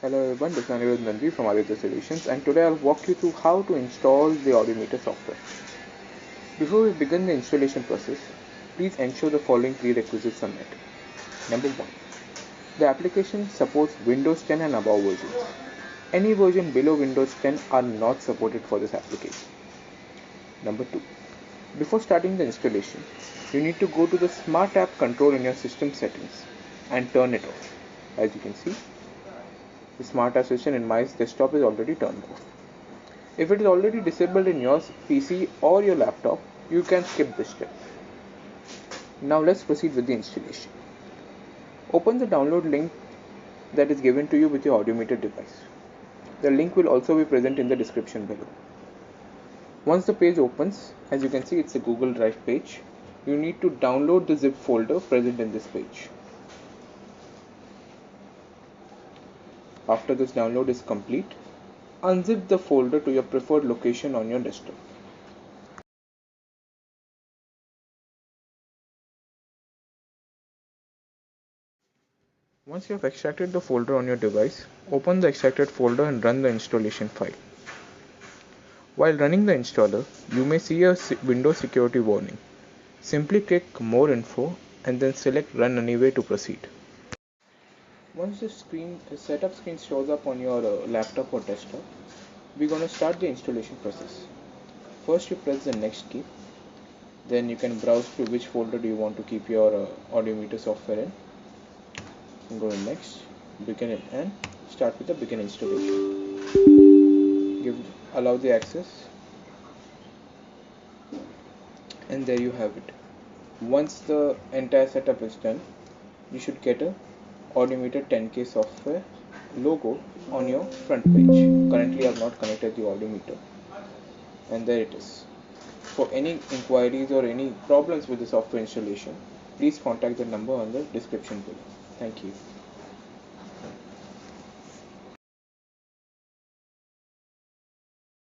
Hello everyone, this is Anirudh from Aditya Solutions, and today I'll walk you through how to install the Audiometer software. Before we begin the installation process, please ensure the following prerequisites are met. Number 1. The application supports Windows 10 and above versions. Any version below Windows 10 are not supported for this application. Number 2. Before starting the installation, you need to go to the Smart App control in your system settings and turn it off. As you can see, the Smart Assistant in my desktop is already turned off. If it is already disabled in your PC or your laptop, you can skip this step. Now let's proceed with the installation. Open the download link that is given to you with your Audiometer device. The link will also be present in the description below. Once the page opens, as you can see, it's a Google Drive page. You need to download the zip folder present in this page. After this download is complete, unzip the folder to your preferred location on your desktop. Once you have extracted the folder on your device, open the extracted folder and run the installation file. While running the installer, you may see a Windows security warning. Simply click More Info and then select Run Anyway to proceed. Once the setup screen shows up on your laptop or desktop, we're going to start the installation process. First you press the next key, then you can browse to which folder do you want to keep your Audiometer software in. Go to next, begin it, and start with the begin installation. Allow the access, and there you have it. Once the entire setup is done, you should get a Audiometer 10K software logo on your front page. Currently I have not connected the Audiometer, and there it is. For any inquiries or any problems with the software installation, please contact the number on the description below. Thank you.